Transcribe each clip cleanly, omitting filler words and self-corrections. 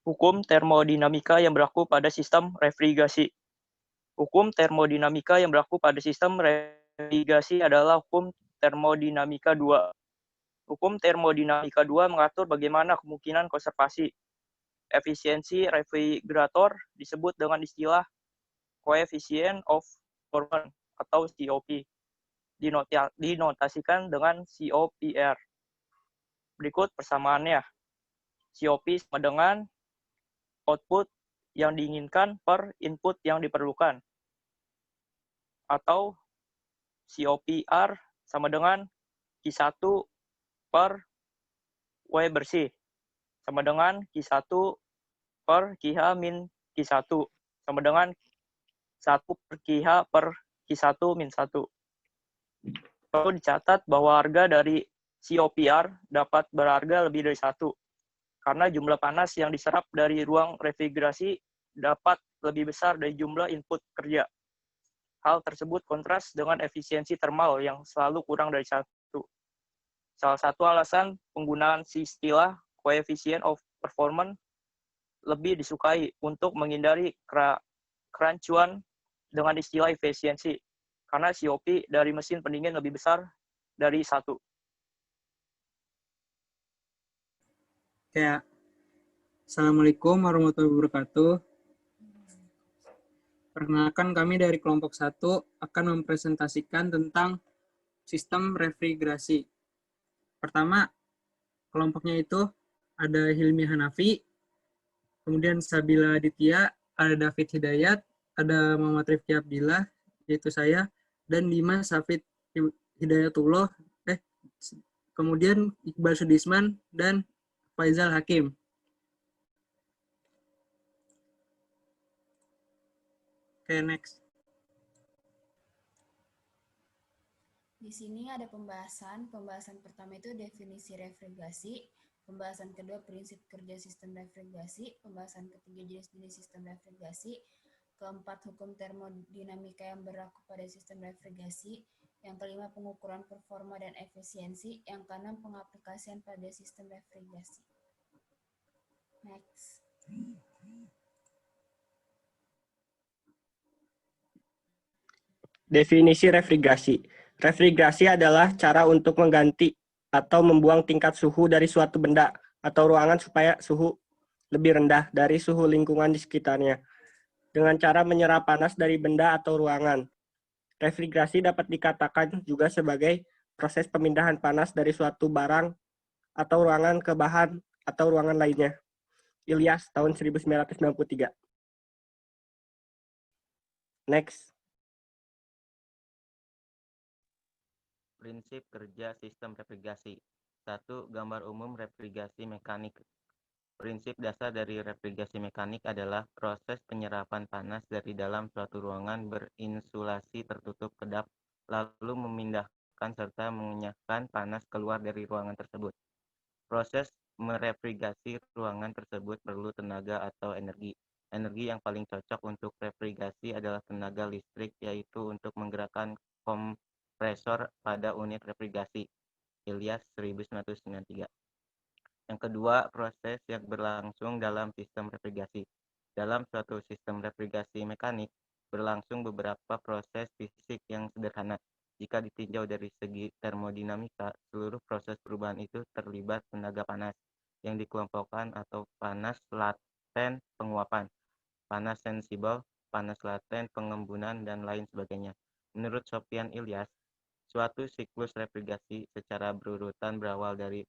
Hukum termodinamika yang berlaku pada sistem refrigerasi. Hukum termodinamika yang berlaku pada sistem refrigerasi adalah hukum termodinamika 2. Hukum termodinamika 2 mengatur bagaimana kemungkinan konservasi efisiensi refrigerator disebut dengan istilah coefficient of performance atau COP, dinotasikan dengan COPR. Berikut persamaannya. COP sama dengan output yang diinginkan per input yang diperlukan. Atau COPR sama dengan Q1 per W bersih. Sama dengan Q1 per QH min Q1. Sama dengan 1 per QH per Q1 min 1. Perlu dicatat bahwa harga dari COPR dapat berharga lebih dari 1. Karena jumlah panas yang diserap dari ruang refrigerasi dapat lebih besar dari jumlah input kerja. Hal tersebut kontras dengan efisiensi termal yang selalu kurang dari 1. Salah satu alasan penggunaan istilah coefficient of performance lebih disukai untuk menghindari kerancuan dengan istilah efisiensi, karena COP dari mesin pendingin lebih besar dari 1. Kayak, Assalamualaikum warahmatullahi wabarakatuh. Perkenalkan, kami dari kelompok 1 akan mempresentasikan tentang sistem refrigerasi. Pertama, kelompoknya itu ada Hilmi Hanafi, kemudian Sabila Aditya, ada David Hidayat, ada Muhammad Rifki Abdillah, yaitu saya, dan Dimas Safid Hidayatullah, kemudian Iqbal Sudisman, dan Faizal Hakim. Oke, next. Di sini ada pembahasan. Pembahasan pertama itu definisi refrigerasi. Pembahasan kedua prinsip kerja sistem refrigerasi. Pembahasan ketiga jenis-jenis sistem refrigerasi. Keempat, hukum termodinamika yang berlaku pada sistem refrigerasi. Yang kelima, pengukuran performa dan efisiensi. Yang keenam, pengaplikasian pada sistem refrigerasi. Next. Definisi refrigerasi. Refrigerasi adalah cara untuk mengganti atau membuang tingkat suhu dari suatu benda atau ruangan supaya suhu lebih rendah dari suhu lingkungan di sekitarnya, dengan cara menyerap panas dari benda atau ruangan. Refrigerasi dapat dikatakan juga sebagai proses pemindahan panas dari suatu barang atau ruangan ke bahan atau ruangan lainnya. Ilyas, tahun 1993. Next. Prinsip kerja sistem refrigerasi. 1. Gambar umum refrigerasi mekanik. Prinsip dasar dari refrigerasi mekanik adalah proses penyerapan panas dari dalam suatu ruangan berinsulasi tertutup kedap, lalu memindahkan serta mengenyahkan panas keluar dari ruangan tersebut. Proses merefrigerasi ruangan tersebut perlu tenaga atau energi. Energi yang paling cocok untuk refrigerasi adalah tenaga listrik, yaitu untuk menggerakkan kompresor pada unit refrigerasi. Ilyas, 1993. Yang kedua, proses yang berlangsung dalam sistem refrigerasi. Dalam suatu sistem refrigerasi mekanik, berlangsung beberapa proses fisik yang sederhana. Jika ditinjau dari segi termodinamika, seluruh proses perubahan itu terlibat tenaga panas yang dikelompokkan atau panas laten penguapan, panas sensibel, panas laten pengembunan, dan lain sebagainya. Menurut Sofyan Ilyas, suatu siklus refrigerasi secara berurutan berawal dari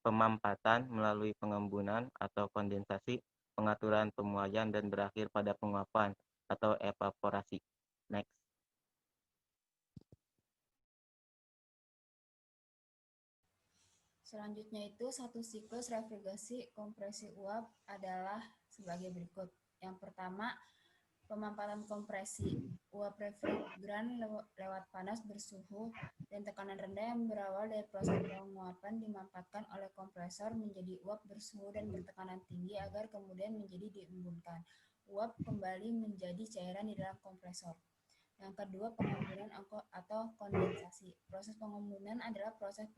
pemampatan melalui pengembunan atau kondensasi, pengaturan pemuaian, dan berakhir pada penguapan atau evaporasi. Next. Selanjutnya itu satu siklus refrigerasi kompresi uap adalah sebagai berikut. Yang pertama, pemampatan kompresi. Uap refrigeran lewat panas bersuhu dan tekanan rendah yang berawal dari proses penguapan dimampatkan oleh kompresor menjadi uap bersuhu dan bertekanan tinggi agar kemudian menjadi diembunkan. Uap kembali menjadi cairan di dalam kompresor. Yang kedua, pengembunan atau kondensasi. Proses pengembunan adalah proses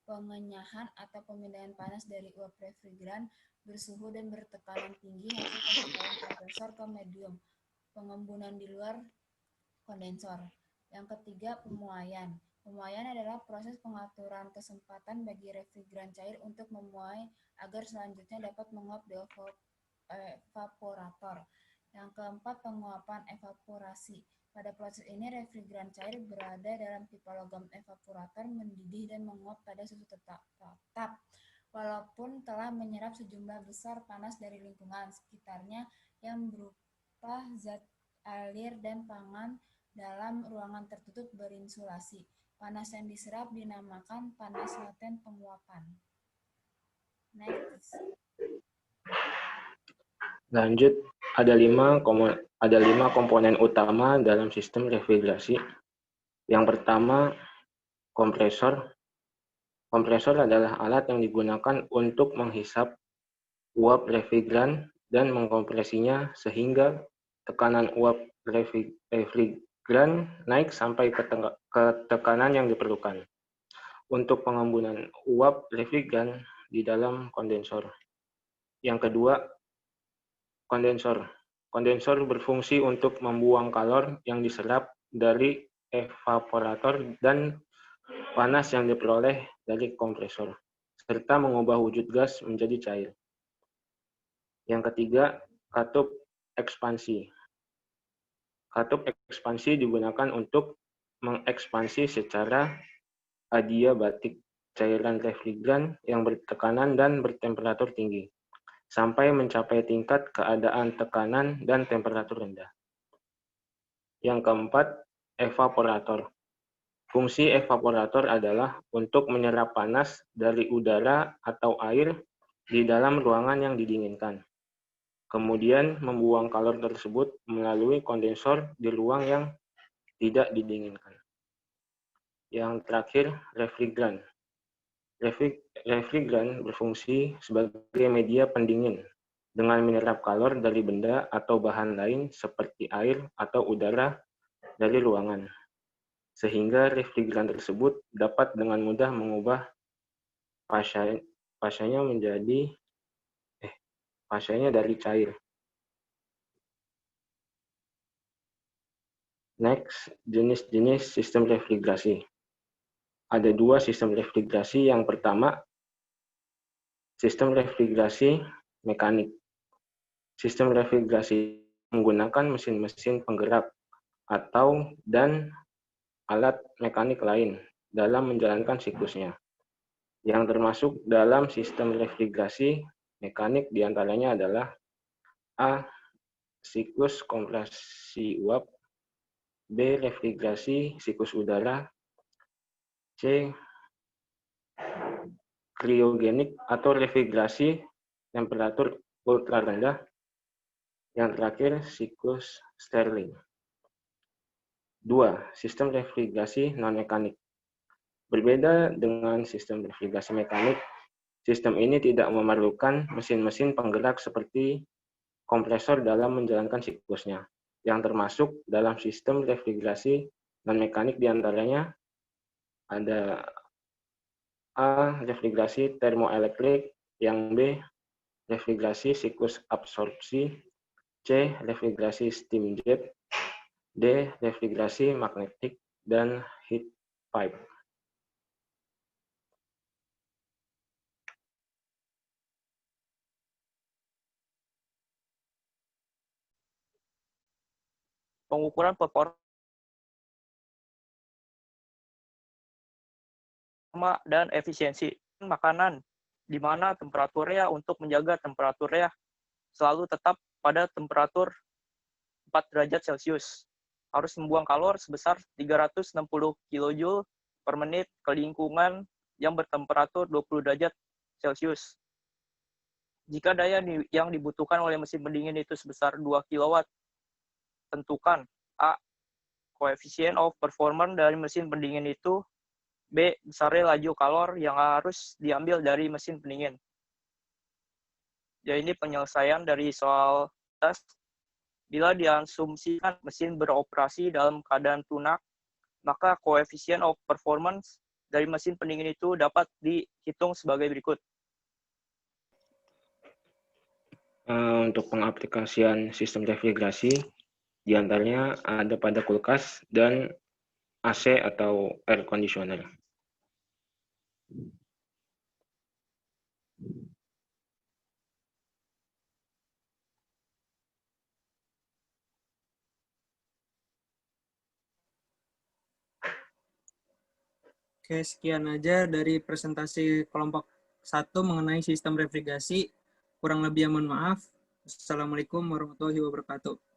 pengenyahan atau pemindahan panas dari uap refrigeran bersuhu dan bertekanan tinggi hasil pengentalan kompresor ke medium, pengembunan di luar kondensor. Yang ketiga, pemuaian. Pemuaian adalah proses pengaturan kesempatan bagi refrigeran cair untuk memuai agar selanjutnya dapat menguap di evaporator. Yang keempat, penguapan evaporasi. Pada proses ini, refrigeran cair berada dalam pipa logam evaporator mendidih dan menguap pada suhu tetap, walaupun telah menyerap sejumlah besar panas dari lingkungan sekitarnya yang berupa zat air dan pangan dalam ruangan tertutup berinsulasi. Panas yang diserap dinamakan panas laten penguapan. Next. Lanjut, ada lima komponen utama dalam sistem refrigerasi. Yang pertama, kompresor. Kompresor adalah alat yang digunakan untuk menghisap uap refrigeran dan mengkompresinya sehingga tekanan uap refrigeran naik sampai ke tekanan yang diperlukan untuk pengembunan uap refrigeran di dalam kondensor. Yang kedua, kondensor. Kondensor berfungsi untuk membuang kalor yang diserap dari evaporator dan panas yang diperoleh dari kompresor, serta mengubah wujud gas menjadi cair. Yang ketiga, katup ekspansi. Katup ekspansi digunakan untuk mengekspansi secara adiabatik cairan refrigeran yang bertekanan dan bertemperatur tinggi, sampai mencapai tingkat keadaan tekanan dan temperatur rendah. Yang keempat, evaporator. Fungsi evaporator adalah untuk menyerap panas dari udara atau air di dalam ruangan yang didinginkan, kemudian membuang kalor tersebut melalui kondensor di ruang yang tidak didinginkan. Yang terakhir, refrigeran. Refrigeran berfungsi sebagai media pendingin dengan menyerap kalor dari benda atau bahan lain seperti air atau udara dari ruangan, sehingga refrigeran tersebut dapat dengan mudah mengubah fasenya dari cair. Next, jenis-jenis sistem refrigerasi. Ada dua sistem refrigerasi. Yang pertama, sistem refrigerasi mekanik. Sistem refrigerasi menggunakan mesin-mesin penggerak dan alat mekanik lain dalam menjalankan siklusnya. Yang termasuk dalam sistem refrigerasi mekanik diantaranya adalah A. Siklus kompresi uap, B. Refrigerasi siklus udara, C. Kriogenik atau refrigerasi temperatur ultra rendah, yang terakhir siklus Stirling. 2. Sistem refrigerasi non-mekanik. Berbeda dengan sistem refrigerasi mekanik, sistem ini tidak memerlukan mesin-mesin penggerak seperti kompresor dalam menjalankan siklusnya. Yang termasuk dalam sistem refrigerasi non-mekanik diantaranya ada A. Refrigerasi termoelektrik, yang B. Refrigerasi siklus absorpsi, C. Refrigerasi steam jet, D. Refrigerasi magnetik dan heat pipe. Pengukuran performa dan efisiensi makanan, di mana temperaturnya untuk menjaga temperaturnya selalu tetap pada temperatur 4 derajat Celcius. Harus membuang kalor sebesar 360 kJ per menit ke lingkungan yang bertemperatur 20 derajat Celcius. Jika daya yang dibutuhkan oleh mesin pendingin itu sebesar 2 kW, tentukan A. Coefficient of performance dari mesin pendingin itu, B. Besarnya laju kalor yang harus diambil dari mesin pendingin. Jadi ini penyelesaian dari soal tes. Bila diasumsikan mesin beroperasi dalam keadaan tunak, maka coefficient of performance dari mesin pendingin itu dapat dihitung sebagai berikut. Untuk pengaplikasian sistem refrigerasi, diantaranya ada pada kulkas dan AC atau air conditioner. Oke, sekian aja dari presentasi kelompok 1 mengenai sistem refrigerasi. Kurang lebih mohon maaf. Assalamualaikum warahmatullahi wabarakatuh.